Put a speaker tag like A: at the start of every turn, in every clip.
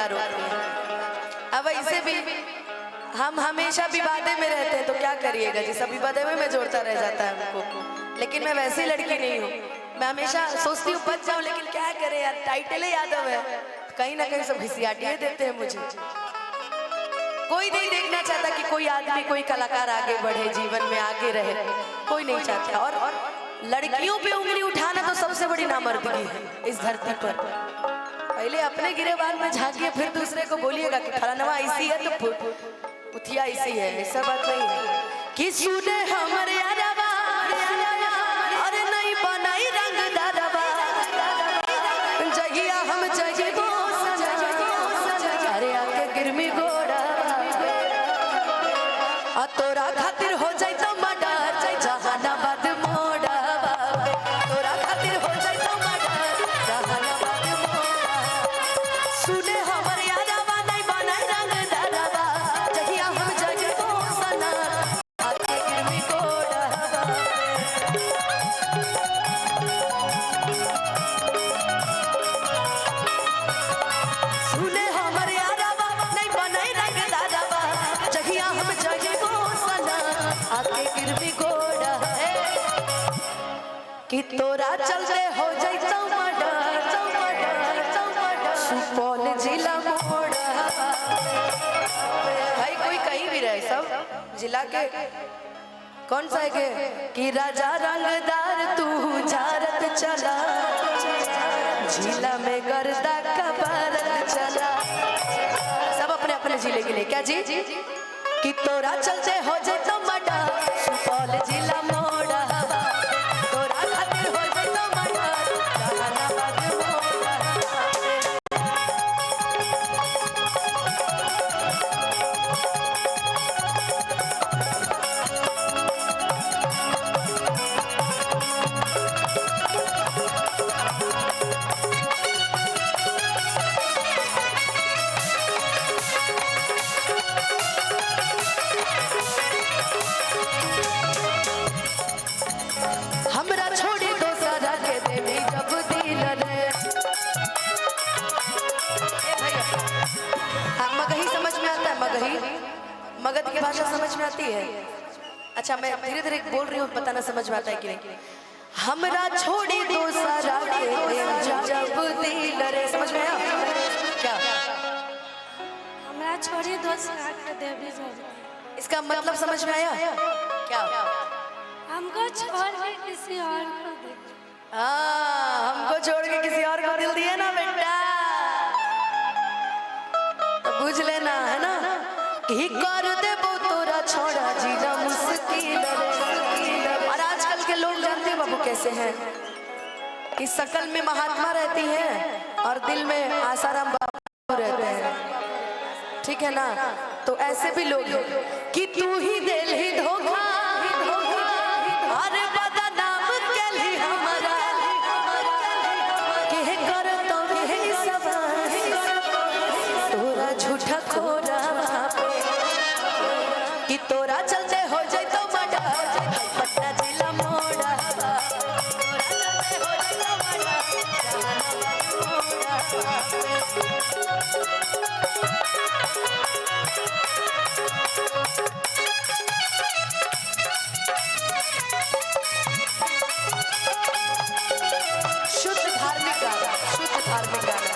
A: बेकार होती है। अब ऐसे भी हम हमेशा विवादे में रहते हैं तो क्या करिएगा जी, सब विवादे में जोड़ता रह जाता है हमको। लेकिन मैं वैसी लड़की नहीं हूँ, मैं हमेशा सोचती हूँ बच जाऊँ, लेकिन क्या करे यार, टाइटल ही यादव है, कहीं ना कहीं सब घिसियाटिए देते हैं मुझे। कोई नहीं देखना चाहता कि कोई आदमी, कोई कलाकार आगे बढ़े, जीवन में आगे रहे, कोई नहीं चाहता। और लड़कियों पे उंगली उठाना तो सबसे बड़ी नामर्दगी है इस धरती पर। पहले अपने गिरेबान में झांकिए, फिर दूसरे को बोलिएगा कि फलाना ऐसी है तो पुथिया ऐसी है। ऐसा बात नहीं है कि सुने हमारे यारवा, अरे नहीं बनाई रंग दारवा, जगिया हम जगिबो अरे आके गिरमी गोड़ा आ तोरा खातिर हो जाए तो मर्डर, जहानाबाद मोड़ा तोरा खातिर हो जाए तो मर्डर, जहानाबाद मोड़ा। सुने हमर यारवा नहीं बनाई रंग दारवा, जगिया हम जगिबो सना आके गिरमी गोड़ा। सुने हमर यारवा नहीं बनाई रंग दारवा, जगिया हम जगिबो सना आके गिरमी गोड़ा। कि तोरा चलते हो जाए तो मर्डर, सुपौल जिला मोड़ा। भाई कोई कहीं भी रहे, सब जिला के कौन सा है कि राजा रंगदार तू झारत चला, जिला में गर्दा का भारत चला। सब अपने अपने जिले के लिए क्या जी कि तोरा चलते हो जाए तो मर्डर, सुपौल जिला मोड़ा तोरा खातिर हो जाए तो मर्डर, जहानाबाद मोड़ा। हमरा छोड़ी दोसरा के देवी जब दिल रे। भैया हाँ, मगही समझ में आता है? मगही, मगध की भाषा समझ में आती है? अच्छा मैं धीरे धीरे बोल रही हूँ, पता ना समझ में आता है कि नहीं। हमरा छोड़ी दोसरा के देवी जब दिल रे, समझ में आया क्या?
B: हमरा छोड़ी दोसरा के देवी जब,
A: इसका मतलब समझ में आया क्या?
B: हमको छोड़ के किसी और को दे।
A: हाँ, हमको छोड़ के किसी और को दिल दिए ना बेटा, तो बुझ लेना है ना कि कर देबो तोरा छोड़ा जीना मुश्किल रे। और आजकल के लोग जानते हैं बाबू कैसे हैं कि शकल में महात्मा रहती हैं और दिल में आसाराम बाबू रहते हैं, ठीक है ना? तो ऐसे भी लोग हैं कि तू ही दिल ही धोखा, अरे बदनाम केली हमरा के कर तो के सवार तोरा झूठा खोरा कि तोरा चलते हो जाए तो मर्डर, पटना जिला मोड़ा तोरा चलते हो जाए तो मर्डर, जहानाबाद शुद्ध धार्मिक गाना, शुद्ध धार्मिक गाना।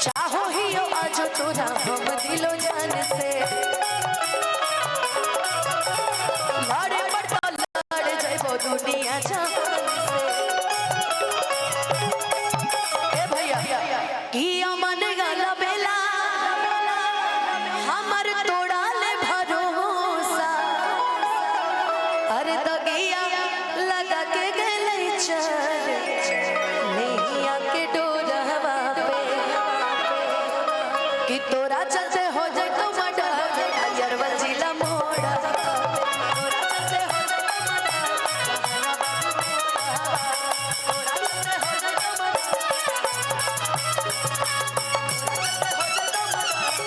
A: चाहो ही हो आज तोरा हम दिलो जान से, लड़े पड़ता लड़ जाइबो दुनिया जान से। ए भैया कि अमन गाला बेला हमर तोड़ा ले भरोसा, अरे दगिया लगा के गले चल नैया के डोरवा पे कि तोरा चलते हो जाए तो मर्डर, अयरवल जिला मोड़ा तोरा चलते हो जाए तो मर्डर, तोरा चलते हो जाए तो मर्डर, तोरा चलते हो जाए तो मर्डर।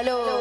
A: हेलो